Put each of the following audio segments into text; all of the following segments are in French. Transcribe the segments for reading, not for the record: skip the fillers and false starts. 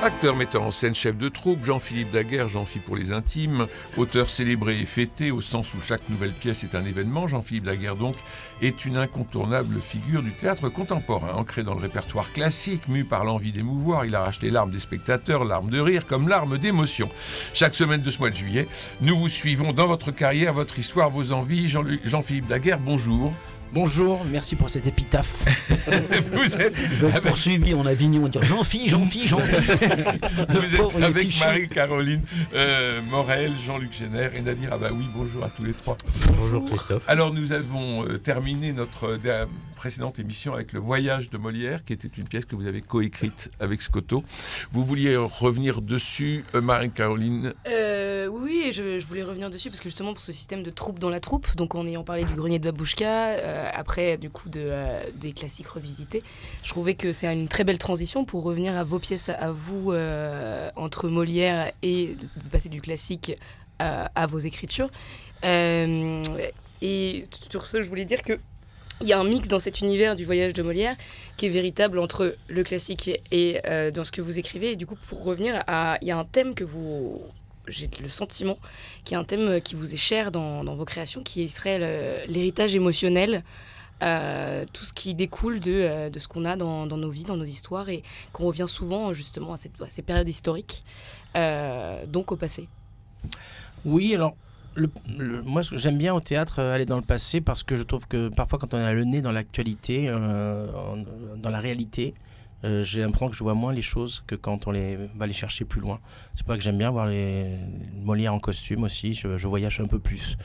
Acteur, metteur en scène, chef de troupe, Jean-Philippe Daguerre, Jean-Phi pour les intimes, auteur célébré et fêté au sens où chaque nouvelle pièce est un événement. Jean-Philippe Daguerre donc est une incontournable figure du théâtre contemporain, ancré dans le répertoire classique, mu par l'envie d'émouvoir. Il arrache les larmes des spectateurs, larmes de rire comme larmes d'émotion. Chaque semaine de ce mois de juillet, nous vous suivons dans votre carrière, votre histoire, vos envies. Jean-Philippe Daguerre, bonjour. Bonjour, merci pour cette épitaphe. Vous êtes poursuivi en Avignon, on va dire Jean-Phi. Vous êtes avec Marie-Caroline Morel, Jean-Luc Génère et Nadir Abaoui. Bonjour à tous les trois. Bonjour Christophe. Alors nous avons terminé notre précédente émission avec Le Voyage de Molière, qui était une pièce que vous avez coécrite avec Scotto. Vous vouliez revenir dessus, Marie-Caroline? Oui, et je voulais revenir dessus parce que justement pour ce système de troupe dans la troupe, donc en ayant parlé du Grenier de Babouchka, après du coup des classiques revisités, je trouvais que c'est une très belle transition pour revenir à vos pièces, à vous, entre Molière et de passer du classique à vos écritures. Et sur ce, je voulais dire que il y a un mix dans cet univers du Voyage de Molière qui est véritable entre le classique et dans ce que vous écrivez. Et du coup, pour revenir il y a un thème que j'ai le sentiment qu'il y a un thème qui vous est cher dans vos créations, qui serait l'héritage émotionnel, tout ce qui découle de ce qu'on a dans nos vies, dans nos histoires, et qu'on revient souvent justement à ces périodes historiques, donc au passé. Oui, alors moi j'aime bien au théâtre aller dans le passé parce que je trouve que parfois quand on a le nez dans l'actualité, dans la réalité, j'ai l'impression que je vois moins les choses que quand on va les chercher plus loin. C'est pour ça que j'aime bien voir les Molière en costume aussi. Je voyage un peu plus.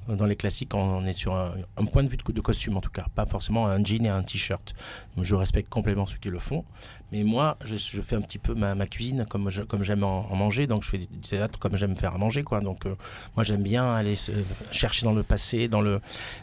Dans les classiques, on est sur un point de vue de costume en tout cas, pas forcément un jean et un t-shirt. Je respecte complètement ceux qui le font, mais moi je fais un petit peu ma cuisine comme j'aime en manger, donc je fais du théâtre comme j'aime faire à manger, quoi. Donc moi j'aime bien aller chercher dans le passé,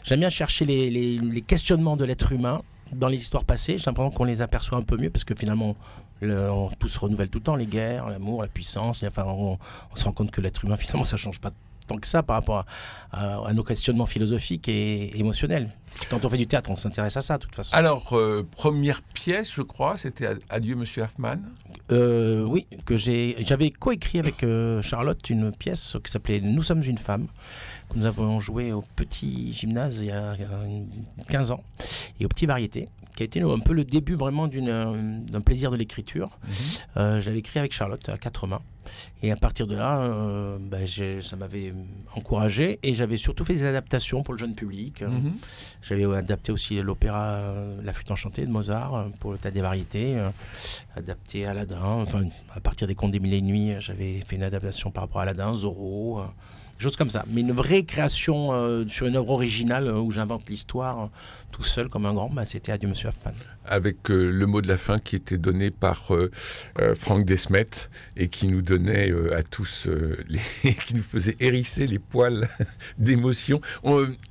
j'aime bien chercher les questionnements de l'être humain dans les histoires passées. J'ai l'impression qu'on les aperçoit un peu mieux parce que finalement tout se renouvelle tout le temps, les guerres, l'amour, la puissance, enfin, on se rend compte que l'être humain finalement ça change pas tant que ça par rapport à nos questionnements philosophiques et émotionnels. Quand on fait du théâtre, on s'intéresse à ça de toute façon. Alors, première pièce, je crois, c'était Adieu Monsieur Hoffmann. Oui, j'avais coécrit avec Charlotte une pièce qui s'appelait Nous sommes une femme, que nous avons joué au petit gymnase il y a 15 ans, et au petit variété, qui a été un peu le début vraiment d'un plaisir de l'écriture. J'avais écrit avec Charlotte à 4 mains. Et à partir de là, ça m'avait encouragé, et j'avais surtout fait des adaptations pour le jeune public. J'avais adapté aussi l'opéra La Flûte enchantée de Mozart pour le Théâtre des Variétés, adapté Aladdin. Enfin, à partir des Contes des Mille et une Nuits, j'avais fait une adaptation par rapport à Aladdin, Zorro, choses comme ça. Mais une vraie création sur une œuvre originale où j'invente l'histoire tout seul comme un grand, c'était Adieu Monsieur Hoffmann. Avec le mot de la fin qui était donné par Franck Desmet et qui nous donnait à tous, qui nous faisait hérisser les poils d'émotion.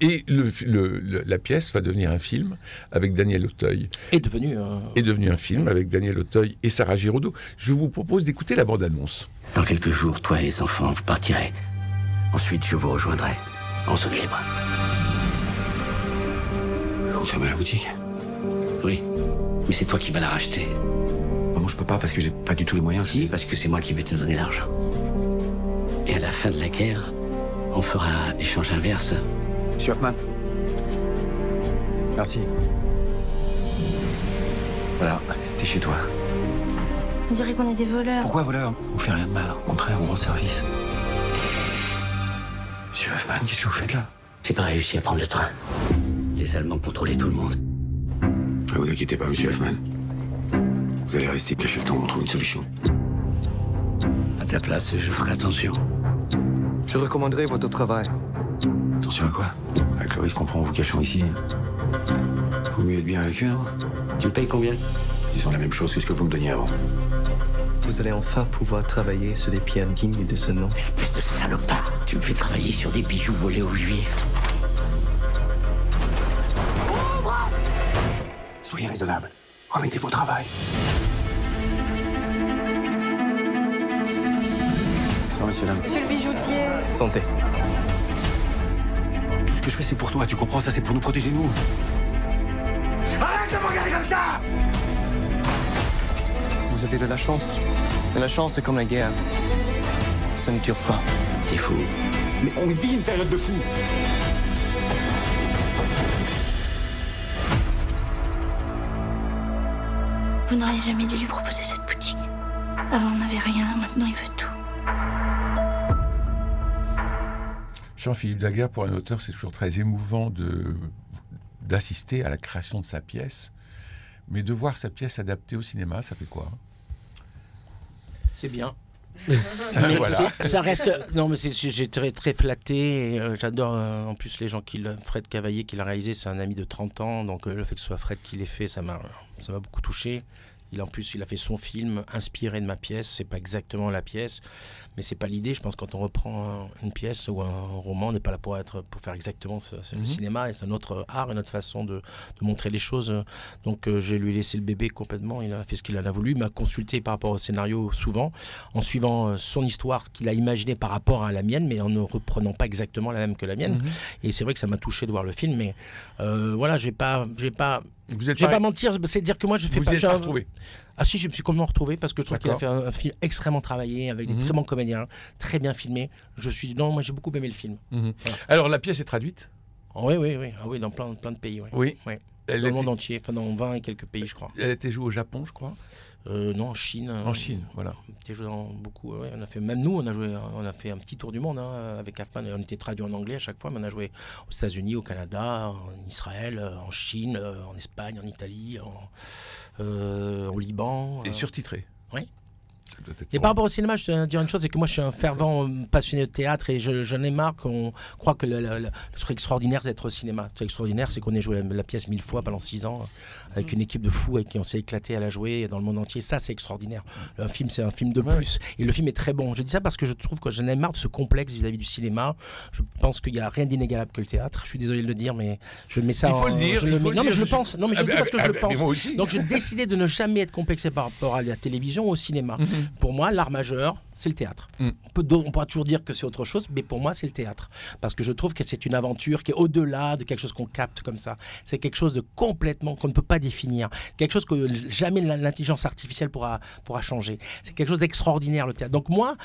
Et la pièce va devenir un film avec Daniel Auteuil. Est devenu un film avec Daniel Auteuil et Sarah Giraudot. Je vous propose d'écouter la bande-annonce. Dans quelques jours, toi et les enfants, vous partirez. Ensuite, je vous rejoindrai en zone libre. Vous fermez la boutique? Oui, mais c'est toi qui vas la racheter. Moi, je peux pas parce que j'ai pas du tout les moyens. Si, parce que c'est moi qui vais te donner l'argent. Et à la fin de la guerre, on fera l'échange inverse. Monsieur Hoffmann. Merci. Voilà, t'es chez toi. On dirait qu'on est des voleurs. Pourquoi voleurs? On fait rien de mal. Au contraire, on rend service. Monsieur Hoffmann, qu'est-ce que vous faites là? J'ai pas réussi à prendre le train. Les Allemands contrôlaient tout le monde. Ne vous inquiétez pas, monsieur Hoffmann. Vous allez rester caché le temps, on trouve une solution. À ta place, je ferai attention. Je recommanderais votre travail. Attention à quoi? Avec le risque qu'on prend en vous cachant ici. Faut mieux être bien avec eux, non? Tu me payes combien? Disons la même chose que ce que vous me donniez avant. Vous allez enfin pouvoir travailler sur des pierres dignes de ce nom. Espèce de salopard! Tu me fais travailler sur des bijoux volés aux Juifs. Ouvre! Soyez raisonnable. Remettez-vous au travail. Bonsoir, monsieur l'homme. Monsieur le bijoutier. Santé. Tout ce que je fais, c'est pour toi, tu comprends? Ça, c'est pour nous protéger, nous. Arrête de me regarder comme ça! Vous avez de la chance. Mais la chance, c'est comme la guerre. Ça ne dure pas. T'es fou. Mais on vit une période de fou. Vous n'auriez jamais dû lui proposer cette boutique. Avant, on n'avait rien, maintenant, il veut tout. Jean-Philippe Daguerre, pour un auteur, c'est toujours très émouvant d'assister à la création de sa pièce. Mais de voir sa pièce adaptée au cinéma, ça fait quoi? C'est bien. Ah, Mais voilà. ça reste. Non, mais j'ai très, très flatté. Et, j'adore en plus les gens Fred Cavaillé qui l'a réalisé, c'est un ami de 30 ans. Donc le fait que ce soit Fred qui l'ait fait, ça m'a beaucoup touché. En plus, il a fait son film inspiré de ma pièce. C'est pas exactement la pièce, mais c'est pas l'idée. Je pense que quand on reprend une pièce ou un roman, on n'est pas là pour faire exactement le cinéma. Et c'est un autre art, une autre façon de montrer les choses. Donc, j'ai lui laissé le bébé complètement. Il a fait ce qu'il en a voulu. Il m'a consulté par rapport au scénario souvent, en suivant son histoire qu'il a imaginée par rapport à la mienne, mais en ne reprenant pas exactement la même que la mienne. Et c'est vrai que ça m'a touché de voir le film. Mais voilà, je vais pas mentir. C'est dire que moi, je fais pas. Vous êtes pas retrouvé. Ah si, je me suis complètement retrouvé parce que je trouve qu'il a fait un film extrêmement travaillé avec des très bons comédiens, très bien filmé. Moi j'ai beaucoup aimé le film. Voilà. Alors la pièce est traduite? Oui, ah oui, dans plein de pays. Oui. Ouais. Dans le monde entier, enfin dans 20 et quelques pays, je crois. Elle a été jouée au Japon, je crois. Non, en Chine. En Chine, voilà. On a joué dans beaucoup. Ouais, même nous, on a fait un petit tour du monde avec Hoffman. On était traduit en anglais à chaque fois, mais on a joué aux États-Unis, au Canada, en Israël, en Chine, en Espagne, en Italie, au Liban. Et surtitré. Oui. Et par rapport au cinéma, je te dire une chose, c'est que moi je suis un fervent passionné de théâtre et j'en ai marre qu'on croit que le truc extraordinaire c'est d'être au cinéma. Le truc extraordinaire c'est qu'on ait joué la pièce 1000 fois pendant 6 ans avec une équipe de fous avec qui on s'est éclaté à la jouer dans le monde entier. Ça c'est extraordinaire. Un film c'est un film de plus et le film est très bon. Je dis ça parce que je trouve que j'en ai marre de ce complexe vis-à-vis du cinéma. Je pense qu'il n'y a rien d'inégalable que le théâtre. Je suis désolé de le dire mais je mets ça. Il faut le dire. Non mais je le pense. Non mais je le dis parce que je le pense. Moi aussi. Donc j'ai décidé de ne jamais être complexé par rapport à la télévision ou au cinéma. Pour moi, l'art majeur, c'est le théâtre. On pourra toujours dire que c'est autre chose, mais pour moi, c'est le théâtre. Parce que je trouve que c'est une aventure qui est au-delà de quelque chose qu'on capte comme ça. C'est quelque chose de complètement qu'on ne peut pas définir. Quelque chose que jamais l'intelligence artificielle pourra changer. C'est quelque chose d'extraordinaire, le théâtre. Donc moi,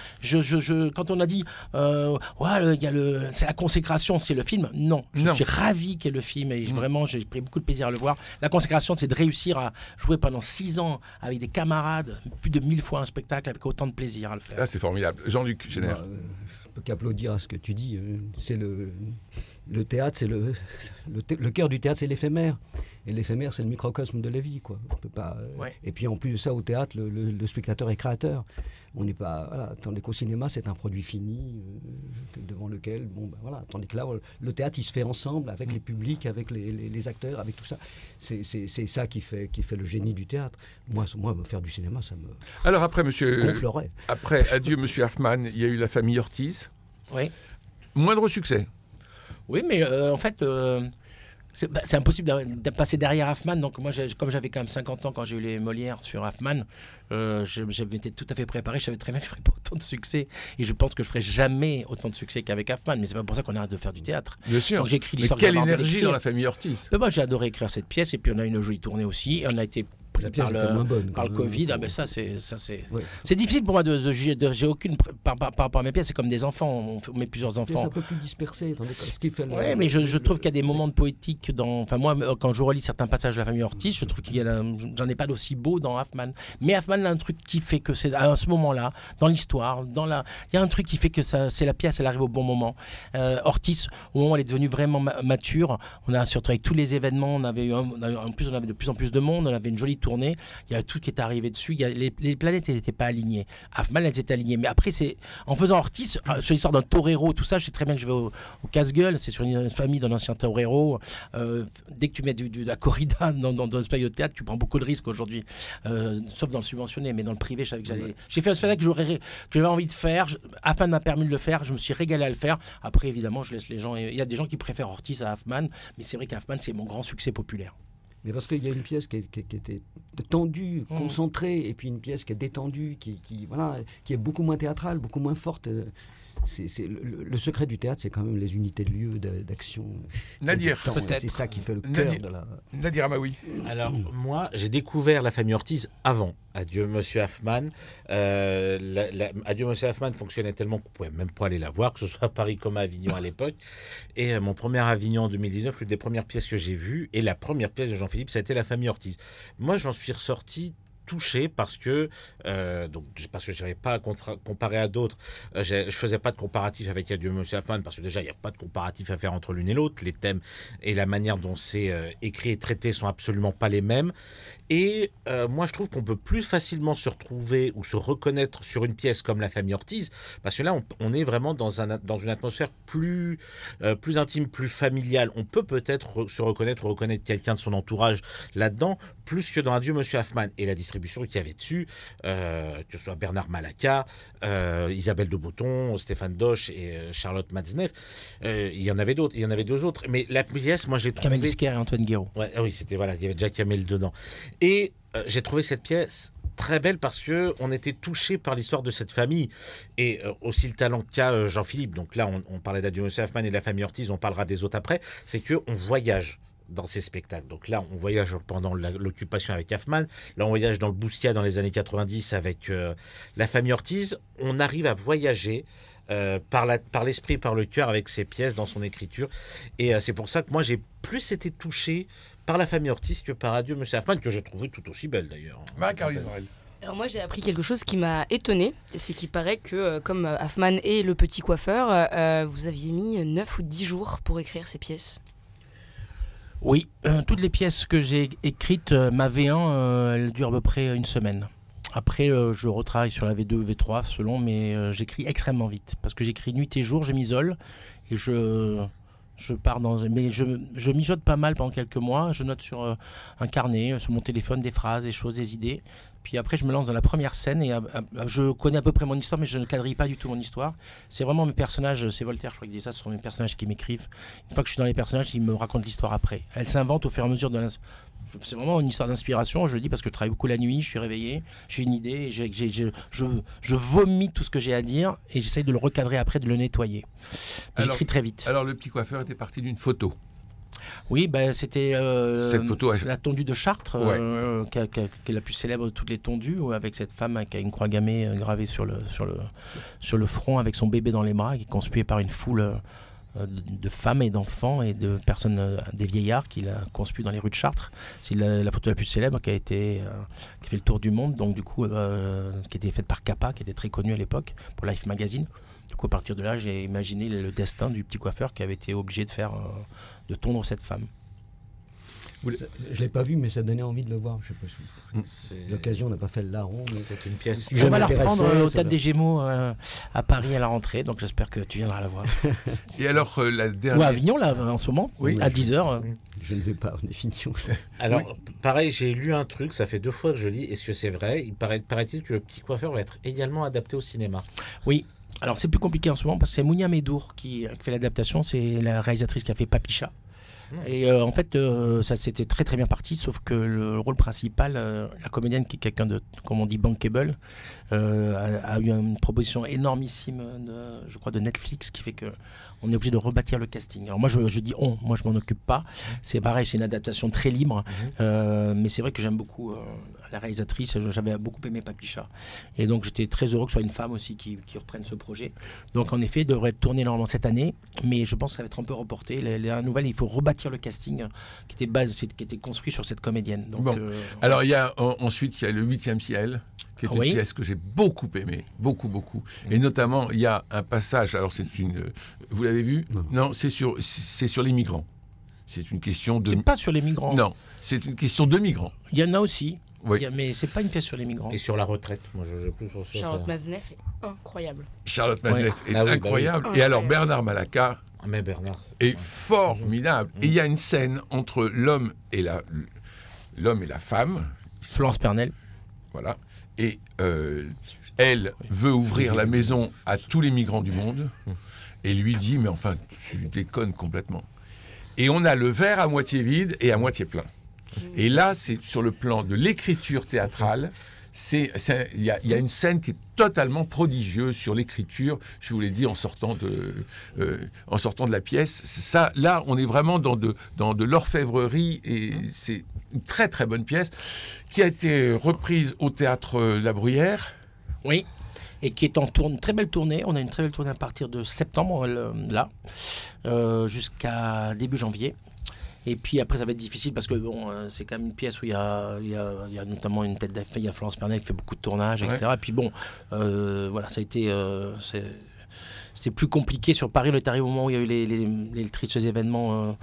quand on a dit c'est la consécration, c'est le film, non. Je suis ravi qu'il y ait le film et vraiment, j'ai pris beaucoup de plaisir à le voir. La consécration, c'est de réussir à jouer pendant 6 ans avec des camarades, plus de 1000 fois un spectacle avec autant de plaisir à le faire. Ah, c'est formidable. Jean-Luc Génère. Je peux qu'applaudir à ce que tu dis. C'est le théâtre, c'est le cœur du théâtre, c'est l'éphémère. Et l'éphémère, c'est le microcosme de la vie, quoi. On peut pas. Et puis en plus de ça, au théâtre, le spectateur est créateur. On n'est pas. Voilà. Tandis qu'au cinéma, c'est un produit fini devant lequel, Tandis que là, le théâtre, il se fait ensemble avec les publics, avec les acteurs, avec tout ça. C'est ça qui fait le génie du théâtre. Moi, faire du cinéma, ça me. Alors après, monsieur. Gonflerait. Après, adieu, monsieur Hoffman. Il y a eu La Famille Ortiz. Oui. Moindre succès. Oui, mais en fait. C'est impossible de passer derrière Hoffman. Donc moi, comme j'avais quand même 50 ans quand j'ai eu les Molières sur Hoffman, j'avais été tout à fait préparé. Je savais très bien que je ferais pas autant de succès. Et je pense que je ferai jamais autant de succès qu'avec Hoffman. Mais c'est pas pour ça qu'on arrête de faire du théâtre. Bien sûr. Donc j'ai écrit mais l'histoire. Quelle énergie dans La Famille Ortiz. Moi, j'ai adoré écrire cette pièce. Et puis on a eu une jolie tournée aussi. Et on a été pris par le Covid. Ah ben ça c'est difficile pour moi de juger. J'ai aucune par rapport à mes pièces. C'est comme des enfants. On met plusieurs enfants. C'est un peu plus dispersé. Ce qui fait ouais, mais je trouve qu'il y a des moments de poétique dans. Enfin moi, quand je relis certains passages de La Famille Ortiz, je trouve j'en ai pas d'aussi beau dans Hoffman. Mais Hoffman a un truc qui fait que c'est à ce moment-là, dans l'histoire, il y a un truc qui fait que c'est la pièce, elle arrive au bon moment. Ortiz, au moment où elle est devenue vraiment mature, on a surtout avec tous les événements, on avait de plus en plus de monde, on avait une jolie tournée, il y a tout qui est arrivé dessus, les planètes n'étaient pas alignées. Hoffman, elles étaient alignées. Mais après, c'est en faisant Ortiz, sur l'histoire d'un torero, tout ça, je sais très bien que je vais au casse-gueule, c'est sur une famille d'un ancien torero. Dès que tu mets de la corrida dans un spectacle de théâtre, tu prends beaucoup de risques aujourd'hui, sauf dans le subventionné, mais dans le privé, je savais que j'allais. J'ai fait un spectacle que j'avais envie de faire. Hoffman m'a permis de le faire. Je me suis régalé à le faire. Après, évidemment, je laisse les gens. Il y a des gens qui préfèrent Ortiz à Hoffman, mais c'est vrai qu'Hoffman, c'est mon grand succès populaire. Mais parce qu'il y a une pièce qui était tendue, concentrée, et puis une pièce qui est détendue, qui est beaucoup moins théâtrale, beaucoup moins forte. le secret du théâtre, c'est quand même les unités de lieu, d'action. Nadir, peut-être. C'est ça qui fait le cœur de la... Nadir Amaoui. Alors, moi, j'ai découvert La Famille Ortiz avant Adieu Monsieur Hoffman. Adieu Monsieur Hoffman fonctionnait tellement qu'on ne pouvait même pas aller la voir, que ce soit à Paris comme à Avignon à l'époque. Et mon premier Avignon en 2019, l'une des premières pièces que j'ai vues, et la première pièce de Jean-Philippe, ça a été La Famille Ortiz. Moi, j'en suis ressorti touché parce que je n'avais pas à comparer à d'autres. Je faisais pas de comparatif avec Adieu Monsieur Hoffman parce que déjà il n'y a pas de comparatif à faire entre l'une et l'autre. Les thèmes et la manière dont c'est écrit et traité sont absolument pas les mêmes. Et moi je trouve qu'on peut plus facilement se retrouver ou se reconnaître sur une pièce comme La Famille Ortiz parce que là on est vraiment dans une atmosphère plus intime, plus familiale. On peut peut-être se reconnaître ou reconnaître quelqu'un de son entourage là-dedans plus que dans Adieu Monsieur Hoffman. Et la distribution qu'il y avait dessus, que ce soit Bernard Malaca, Isabelle de Botton, Stéphane Doche et Charlotte Matzneff, il y en avait d'autres, il y en avait deux autres. Mais la pièce, moi, je l'ai trouvée... Kamel Disquaire et Antoine Guéraud. Ouais, oui, c'était, voilà, il y avait déjà Kamel dedans. Et j'ai trouvé cette pièce très belle parce que on était touché par l'histoire de cette famille et aussi le talent qu'a Jean-Philippe. Donc là, on parlait d'Adieu Monsieur Hoffman et de La Famille Ortiz, on parlera des autres après. C'est qu'on voyage dans ces spectacles. Donc là, on voyage pendant l'occupation avec Hoffman. Là, on voyage dans le Bousquiat dans les années 90 avec La Famille Ortiz. On arrive à voyager par l'esprit, par le cœur avec ses pièces dans son écriture. Et c'est pour ça que moi, j'ai plus été touché par La Famille Ortiz que par Adieu Monsieur Hoffman, que j'ai trouvé tout aussi belle d'ailleurs. Marie-Caroline Morel. Alors moi j'ai appris quelque chose qui m'a étonnée, c'est qu'il paraît que comme Hoffman et Le Petit Coiffeur, vous aviez mis 9 ou 10 jours pour écrire ces pièces. Oui, toutes les pièces que j'ai écrites, ma V1, elle dure à peu près une semaine. Après, je retravaille sur la V2, V3, selon, mais j'écris extrêmement vite. Parce que j'écris nuit et jour, je m'isole et je pars dans... Mais je mijote pas mal pendant quelques mois. Je note sur un carnet, sur mon téléphone, des phrases, des choses, des idées. Puis après, je me lance dans la première scène et je connais à peu près mon histoire, mais je ne quadrille pas du tout mon histoire. C'est vraiment mes personnages, c'est Voltaire, je crois qu'il dit ça, ce sont mes personnages qui m'écrivent. Une fois que je suis dans les personnages, ils me racontent l'histoire après. Elle s'invente au fur et à mesure de c'est vraiment une histoire d'inspiration, je le dis parce que je travaille beaucoup la nuit, je suis réveillé, j'ai une idée, et je vomis tout ce que j'ai à dire et j'essaye de le recadrer après, de le nettoyer. J'écris très vite. Alors, Le Petit Coiffeur était parti d'une photo. Oui, ben, c'était cette photo, la tondue de Chartres, qui est la plus célèbre de toutes les tondues, avec cette femme qui a une croix gammée gravée sur le front avec son bébé dans les bras, qui est conspuée par une foule de femmes et d'enfants et de personnes, des vieillards qui l'a conspuée dans les rues de Chartres. C'est la photo la plus célèbre qui fait le tour du monde, donc du coup, qui était faite par Capa, qui était très connu à l'époque pour Life Magazine. Du coup, à partir de là, j'ai imaginé le destin du petit coiffeur qui avait été obligé de tondre cette femme. Je ne l'ai pas vu, mais ça donnait envie de le voir. Je sais pas. L'occasion n'a pas fait le larron. C'est une pièce. On va la reprendre au Théâtre des Gémeaux à Paris à la rentrée, donc j'espère que tu viendras la voir. Et alors, la dernière... Ou à Avignon, là, en ce moment, oui, à 10h. Je ne vais pas, en définition. Alors, pareil, j'ai lu un truc, ça fait 2 fois que je lis. Est-ce que c'est vrai? Paraît-il que Le Petit Coiffeur va être également adapté au cinéma. Oui. Alors, c'est plus compliqué en ce moment parce que c'est Mounia Medour qui fait l'adaptation. C'est la réalisatrice qui a fait Papicha. Et en fait, ça s'était très très bien parti, sauf que le rôle principal, la comédienne qui est quelqu'un de, comme on dit, bankable, a eu une proposition énormissime, je crois, de Netflix, qui fait que on est obligé de rebâtir le casting. Alors moi, je dis moi je m'en occupe pas. C'est pareil, c'est une adaptation très libre, mais c'est vrai que j'aime beaucoup la réalisatrice. J'avais beaucoup aimé Papicha, et donc j'étais très heureux que ce soit une femme aussi qui reprenne ce projet. Donc en effet, il devrait être tourné normalement cette année, mais je pense que ça va être un peu reporté. La nouvelle, il faut rebâtir le casting qui était construit sur cette comédienne. Donc, bon. Alors ensuite il y a Le 8e ciel, qui est une pièce que j'ai beaucoup aimée, beaucoup. Et notamment il y a un passage. Alors vous l'avez vu? Non, c'est sur les migrants. C'est une question de. C'est pas sur les migrants. Non, c'est une question de migrants. Il y en a aussi. Oui. Mais c'est pas une pièce sur les migrants. Et sur la retraite, moi je plus sur ça. Charlotte Matzneff est incroyable. Charlotte Matzneff est incroyable. Et alors Bernard Malaca. Mais Bernard est formidable. Et il y a une scène entre l'homme et la femme. Florence Pernel. Voilà. Et elle veut ouvrir la maison à tous les migrants du monde. Et lui dit, mais enfin, tu déconnes complètement. Et on a le verre à moitié vide et à moitié plein. Et là, c'est sur le plan de l'écriture théâtrale, il y a une scène qui est totalement prodigieuse sur l'écriture, je vous l'ai dit, en sortant de la pièce. Ça, là, on est vraiment dans de l'orfèvrerie, et c'est une très très bonne pièce qui a été reprise au Théâtre La Bruyère. Oui, et qui est en très belle tournée. On a une très belle tournée à partir de septembre, jusqu'à début janvier. Et puis après, ça va être difficile parce que bon, c'est quand même une pièce où il y a notamment une tête d'affiche. Il y a Florence Pernel qui fait beaucoup de tournages, etc. Et puis bon, voilà, ça a été... c'était plus compliqué sur Paris. On est arrivé au moment où il y a eu les tristes événements.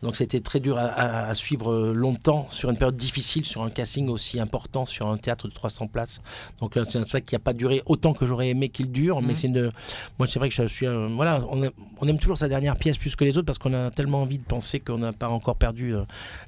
Donc c'était très dur à suivre longtemps sur une période difficile, sur un casting aussi important, sur un théâtre de 300 places. Donc c'est un spectacle qui n'a pas duré autant que j'aurais aimé qu'il dure. Mais moi c'est vrai que je suis... voilà, on aime toujours sa dernière pièce plus que les autres parce qu'on a tellement envie de penser qu'on n'a pas encore perdu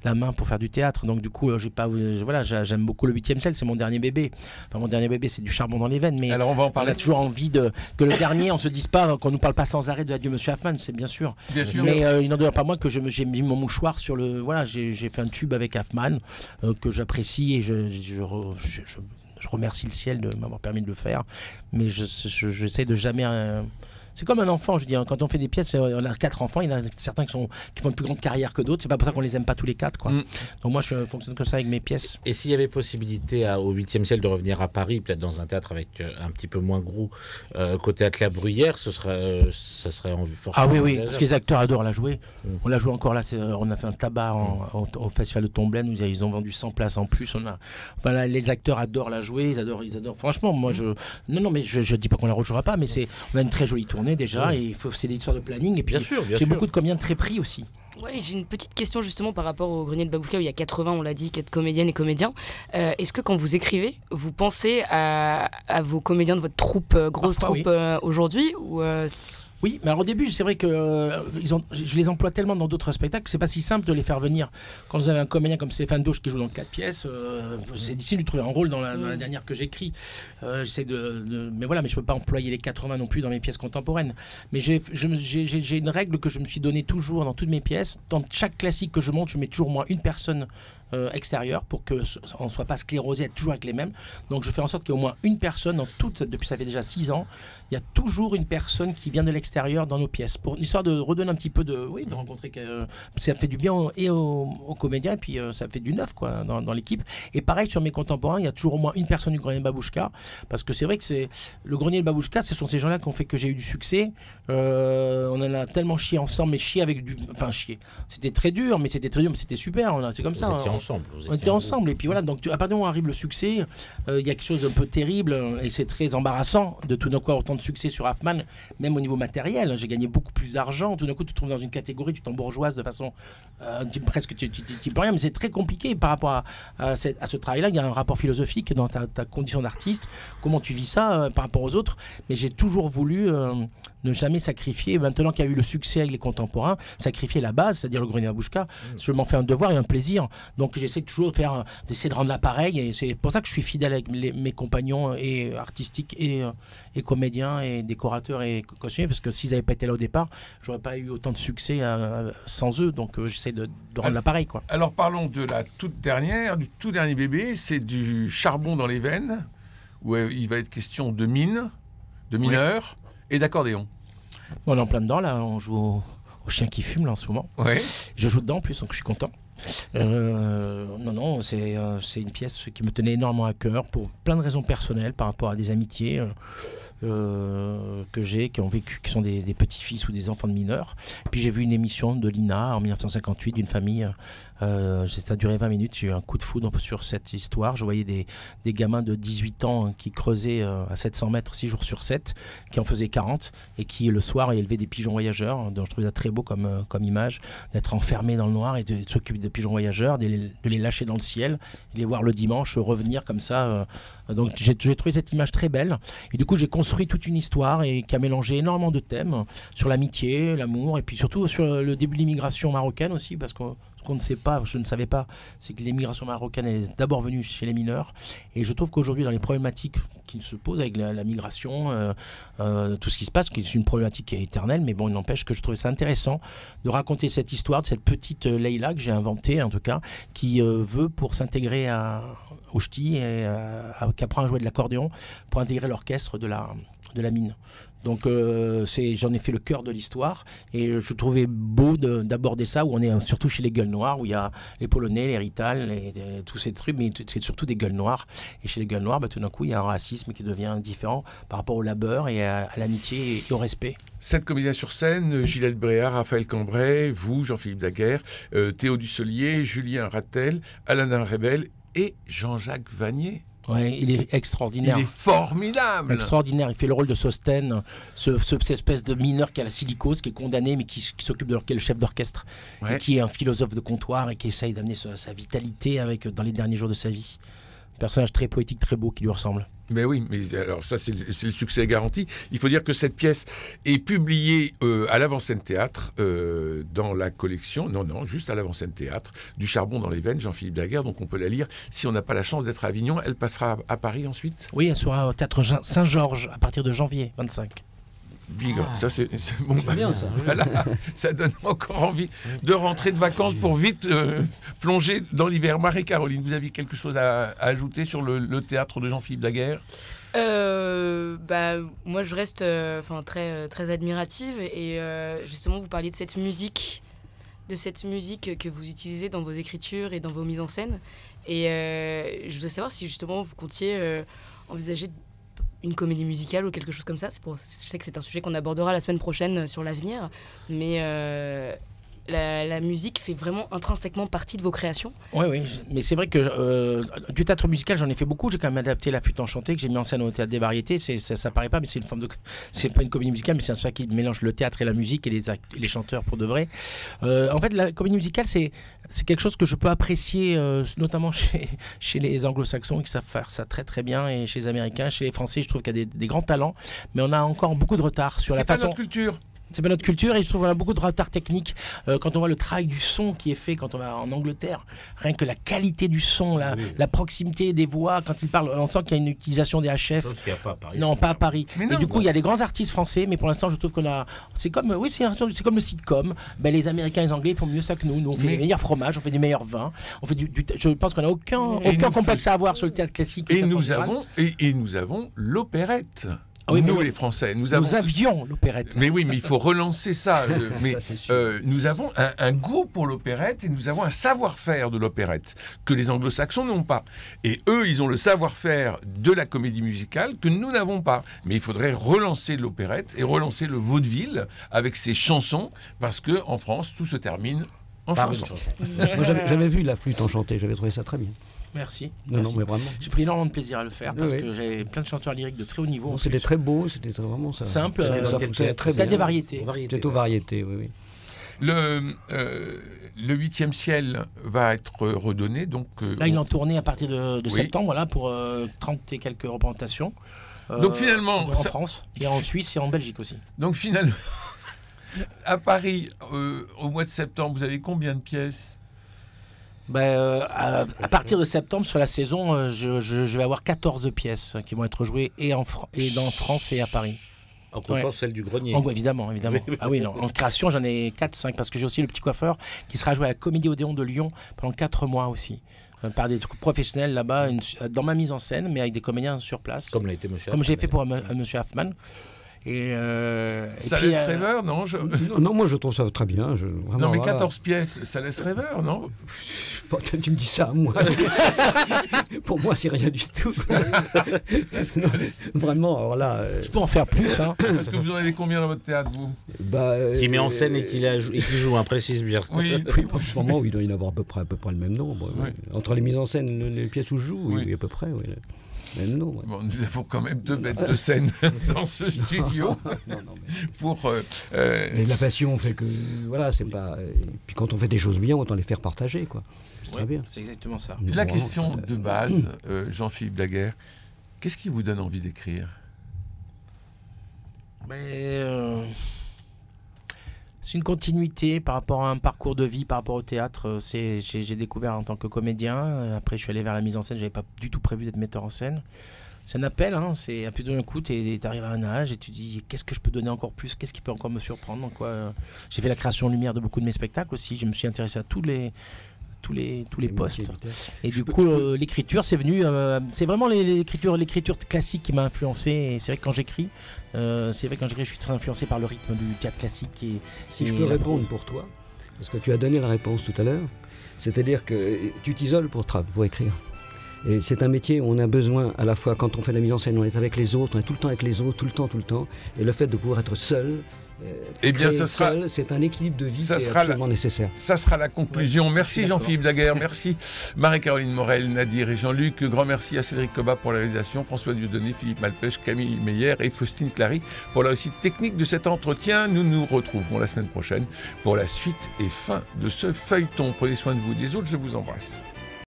la main pour faire du théâtre. Donc du coup, j'aime beaucoup le 8e ciel, c'est mon dernier bébé. Enfin mon dernier bébé, c'est du charbon dans les veines. Mais alors on va en parler. On a toujours envie que le dernier, on se dise pas, qu'on nous parle pas sans arrêt de Adieu Monsieur Hoffmann, c'est bien sûr. Mais il n'en demeure pas moins que j'ai mis mon mouchoir sur le... Voilà, j'ai fait un tube avec Hoffmann que j'apprécie et je remercie le ciel de m'avoir permis de le faire. Mais j'essaie de jamais... C'est comme un enfant, je veux dire, quand on fait des pièces, on a 4 enfants, il y en a certains qui font une plus grande carrière que d'autres, c'est pas pour ça qu'on les aime pas tous les 4, quoi. Donc moi je fonctionne comme ça avec mes pièces. Et s'il y avait possibilité au 8e ciel de revenir à Paris, peut-être dans un théâtre avec un petit peu moins gros qu'au Théâtre La Bruyère, ça serait forcément... Ah oui, parce que les acteurs adorent la jouer. On l'a joué encore là, on a fait un tabac au Festival de Tomblaine où ils ont vendu 100 places en plus. Les acteurs adorent la jouer, ils adorent. Franchement, moi non, mais je dis pas qu'on la rejouera pas, mais on a une très jolie tournée déjà, et c'est des histoires de planning, et puis j'ai beaucoup de comédiens très pris aussi. Ouais, j'ai une petite question justement par rapport au Grenier de Babouchka où il y a 80, on l'a dit, 4 comédiennes et comédiens. Est-ce que quand vous écrivez, vous pensez à vos comédiens de votre troupe, grosse troupe aujourd'hui ou Oui, mais alors au début, c'est vrai que je les emploie tellement dans d'autres spectacles que c'est pas si simple de les faire venir. Quand vous avez un comédien comme Stéphane Dauch qui joue dans 4 pièces, c'est difficile de trouver un rôle dans la dernière que j'écris. J'essaie mais voilà, mais je peux pas employer les 80 non plus dans mes pièces contemporaines. Mais j'ai une règle que je me suis donnée toujours dans toutes mes pièces. Dans chaque classique que je monte, je mets toujours au moins une personne extérieure pour qu'on ne soit pas sclérosé, être toujours avec les mêmes. Donc je fais en sorte qu'il y ait au moins une personne depuis ça fait déjà 6 ans, il y a toujours une personne qui vient de l'extérieur dans nos pièces, pour l'histoire de redonner un petit peu de rencontrer, ça fait du bien aux comédiens, et puis ça fait du neuf quoi, dans l'équipe. Et pareil sur mes contemporains, il y a toujours au moins une personne du Grenier de Babouchka, parce que c'est vrai que le Grenier de Babouchka, ce sont ces gens-là qui ont fait que j'ai eu du succès. On en a tellement chié ensemble, mais chier, c'était très dur, mais c'était super, c'est comme ça. On était ensemble, et puis voilà, donc à partir du moment où arrive le succès, il y a quelque chose d'un peu terrible, et c'est très embarrassant de tout d'un coup avoir autant de succès sur Hoffmann, même au niveau matériel. J'ai gagné beaucoup plus d'argent, tout d'un coup tu te trouves dans une catégorie, tu t'embourgeoises de façon presque tu peux rien, mais c'est très compliqué par rapport à ce travail-là. Il y a un rapport philosophique dans ta condition d'artiste, comment tu vis ça par rapport aux autres, mais j'ai toujours voulu ne jamais sacrifier, maintenant qu'il y a eu le succès avec les contemporains, sacrifier la base, c'est-à-dire le Grenier de Babouchka. Je m'en fais un devoir et un plaisir, donc j'essaie toujours d'essayer de rendre l'appareil, et c'est pour ça que je suis fidèle avec mes compagnons et artistiques et comédiens et décorateurs et costumiers, parce que s'ils n'avaient pas été là au départ, j'aurais pas eu autant de succès sans eux, donc j'essaie de rendre l'appareil quoi. Alors parlons de la toute dernière, du tout dernier bébé, c'est du charbon dans les veines, où il va être question de mine, de mineurs et d'accordéon. On est en plein dedans là, on joue au chien qui fume là en ce moment. Ouais. Je joue dedans en plus, donc je suis content. Non, c'est une pièce qui me tenait énormément à cœur pour plein de raisons personnelles par rapport à des amitiés que j'ai, qui ont vécu, qui sont des petits-fils ou des enfants de mineurs. Puis j'ai vu une émission de l'INA en 1958 d'une famille. Ça a duré 20 minutes, j'ai eu un coup de foudre sur cette histoire. Je voyais des gamins de 18 ans qui creusaient à 700 mètres 6 jours sur 7, qui en faisaient 40 et qui le soir élevaient des pigeons voyageurs. Donc je trouvais ça très beau comme image, d'être enfermé dans le noir et de s'occuper de pigeons voyageurs, de les lâcher dans le ciel, et les voir le dimanche revenir comme ça. Donc j'ai trouvé cette image très belle, et du coup j'ai construit toute une histoire et qui a mélangé énormément de thèmes sur l'amitié, l'amour, et puis surtout sur le début de l'immigration marocaine aussi, parce qu'on qu'on ne sait pas, je ne savais pas, c'est que l'immigration marocaine est d'abord venue chez les mineurs. Et je trouve qu'aujourd'hui, dans les problématiques qui se posent avec la migration, tout ce qui se passe, qui est une problématique qui est éternelle, mais bon, il n'empêche que je trouvais ça intéressant de raconter cette histoire de cette petite Leïla que j'ai inventée, en tout cas, qui veut, pour s'intégrer au ch'ti, qui apprend à jouer de l'accordéon, pour intégrer l'orchestre de la mine. Donc j'en ai fait le cœur de l'histoire et je trouvais beau d'aborder ça où on est surtout chez les gueules noires, où il y a les Polonais, les Rital, tous ces trucs, mais c'est surtout des gueules noires. Et chez les gueules noires, tout d'un coup, il y a un racisme qui devient différent par rapport au labeur et à l'amitié et au respect. Cette comédie sur scène, Gilette Bréard, Raphaël Cambrai, vous, Jean-Philippe Daguerre, Théo Dussolier, Julien Rattel, Alain Rebel et Jean-Jacques Vanier. Ouais, il est extraordinaire. Il est formidable. Extraordinaire. Il fait le rôle de Sostène, cette espèce de mineur qui a la silicose, qui est condamné, mais qui s'occupe qui est le chef d'orchestre, et qui est un philosophe de comptoir et qui essaye d'amener sa vitalité dans les derniers jours de sa vie. Un personnage très poétique, très beau, qui lui ressemble. Mais oui, mais alors ça c'est le succès garanti. Il faut dire que cette pièce est publiée à l'Avant-Scène Théâtre dans la collection, juste à l'Avant-Scène Théâtre, du charbon dans les veines, Jean-Philippe Daguerre, donc on peut la lire. Si on n'a pas la chance d'être à Avignon, elle passera à Paris ensuite. Oui, elle sera au Théâtre Saint-Georges à partir de janvier 25. Bigre, ça c'est bon. Bien, ça. Voilà, ça donne encore envie de rentrer de vacances pour vite plonger dans l'hiver. Marie-Caroline, vous aviez quelque chose à ajouter sur le théâtre de Jean-Philippe Daguerre? Moi je reste très admirative et justement vous parliez de cette musique que vous utilisez dans vos écritures et dans vos mises en scène et je voudrais savoir si justement vous comptiez envisager une comédie musicale ou quelque chose comme ça. Je sais que c'est un sujet qu'on abordera la semaine prochaine sur l'avenir, mais la musique fait vraiment intrinsèquement partie de vos créations. Oui, mais c'est vrai que du théâtre musical, j'en ai fait beaucoup. J'ai quand même adapté La Flûte enchantée, que j'ai mis en scène au Théâtre des Variétés. Ça paraît pas, mais c'est une forme de... C'est pas une comédie musicale, mais c'est un spectacle qui mélange le théâtre et la musique et les chanteurs pour de vrai. En fait, la comédie musicale, c'est quelque chose que je peux apprécier, notamment chez les anglo-saxons, qui savent faire ça très très bien, et chez les Américains, chez les Français, je trouve qu'il y a des grands talents, mais on a encore beaucoup de retard sur la façon... C'est pas notre culture. C'est pas notre culture et je trouve qu'on a beaucoup de retard technique quand on voit le travail du son qui est fait quand on va en Angleterre. Rien que la qualité du son, la proximité des voix, quand ils parlent, on sent qu'il y a une utilisation des HF. Chose qu'il n'y a pas à Paris. Non, pas à Paris. Et du coup, il y a des grands artistes français, mais pour l'instant, je trouve qu'on a. C'est comme le sitcom. Ben, les Américains et les Anglais font mieux ça que nous. Nous, on fait des meilleurs fromages, on fait des meilleurs vins. On fait je pense qu'on n'a aucun complexe à avoir sur le théâtre classique. Et nous avons l'opérette. Ah oui, nous, les Français, nous avions l'opérette. Mais oui, mais il faut relancer ça. Nous avons un goût pour l'opérette et nous avons un savoir-faire de l'opérette que les anglo-saxons n'ont pas. Et eux, ils ont le savoir-faire de la comédie musicale que nous n'avons pas. Mais il faudrait relancer l'opérette et relancer le vaudeville avec ses chansons, parce qu'en France, tout se termine en chanson. Moi, j'avais vu La Flûte enchantée, j'avais trouvé ça très bien. Merci. Non, mais vraiment. J'ai pris énormément de plaisir à le faire parce que j'avais plein de chanteurs lyriques de très haut niveau. C'était très beau, c'était vraiment ça. Simple, c'était très bien. Des variétés. C'était aux variétés, oui. Le 8e ciel va être redonné. Donc, là, il est en tournée à partir de septembre, voilà, pour 30 et quelques représentations. Donc finalement. En France, et en Suisse et en Belgique aussi. Donc finalement, à Paris, au mois de septembre, vous avez combien de pièces ? À partir de septembre, sur la saison, je vais avoir 14 pièces qui vont être jouées et dans France et à Paris. En comptant celle du grenier. Évidemment. Ah oui, non. En création, j'en ai 4-5 parce que j'ai aussi Le Petit Coiffeur qui sera joué à la Comédie Odéon de Lyon pendant 4 mois aussi. Par des professionnels là-bas, dans ma mise en scène, mais avec des comédiens sur place. Comme l'a été Monsieur Comme j'ai fait pour Monsieur Hoffman. Ça laisse rêveur, non Non, moi je trouve ça très bien. Non, mais 14 pièces, ça laisse rêveur, non Tu me dis ça, moi. Pour moi, c'est rien du tout. Non, vraiment, alors là... Je peux en faire plus. Hein. Parce que vous en avez combien dans votre théâtre, vous Qui met en scène et qui joue, précise bien. Oui, franchement, il doit y en avoir à peu près le même nombre. Oui. Entre les mises en scène, les pièces où je joue, oui, à peu près, oui. Non, ouais. Bon, nous avons quand même 2 bêtes de scène dans ce studio. Mais la passion fait que voilà, c'est pas. Et puis quand on fait des choses bien, autant les faire partager, quoi. C'est très bien. C'est exactement ça. La question de base, Jean-Philippe Daguerre, qu'est-ce qui vous donne envie d'écrire ? C'est une continuité par rapport à un parcours de vie, par rapport au théâtre. J'ai découvert en tant que comédien. Après, je suis allé vers la mise en scène. Je n'avais pas du tout prévu d'être metteur en scène. C'est un appel, hein. C'est à plus d'un coup, tu arrives à un âge et tu dis qu'est-ce que je peux donner encore plus, qu'est-ce qui peut encore me surprendre, quoi. J'ai fait la création lumière de beaucoup de mes spectacles aussi. Je me suis intéressé à tous les postes. Et du coup, l'écriture, c'est venu. C'est vraiment l'écriture classique qui m'a influencé. Et c'est vrai que quand j'écris, je suis très influencé par le rythme du théâtre classique. Si je peux répondre pour toi, parce que tu as donné la réponse tout à l'heure, c'est-à-dire que tu t'isoles pour écrire. Et c'est un métier où on a besoin, à la fois quand on fait la mise en scène, on est avec les autres, on est tout le temps avec les autres, tout le temps. Et le fait de pouvoir être seul, c'est un équilibre de vie qui est absolument nécessaire. Ça sera la conclusion. Merci Jean-Philippe Daguerre, merci Marie-Caroline Morel, Nadir et Jean-Luc. Grand merci à Cédric Cobat pour la réalisation, François Dieudonné, Philippe Malpêche, Camille Meyer et Faustine Clary pour la réussite technique de cet entretien. Nous nous retrouverons la semaine prochaine pour la suite et fin de ce feuilleton. Prenez soin de vous et des autres, je vous embrasse.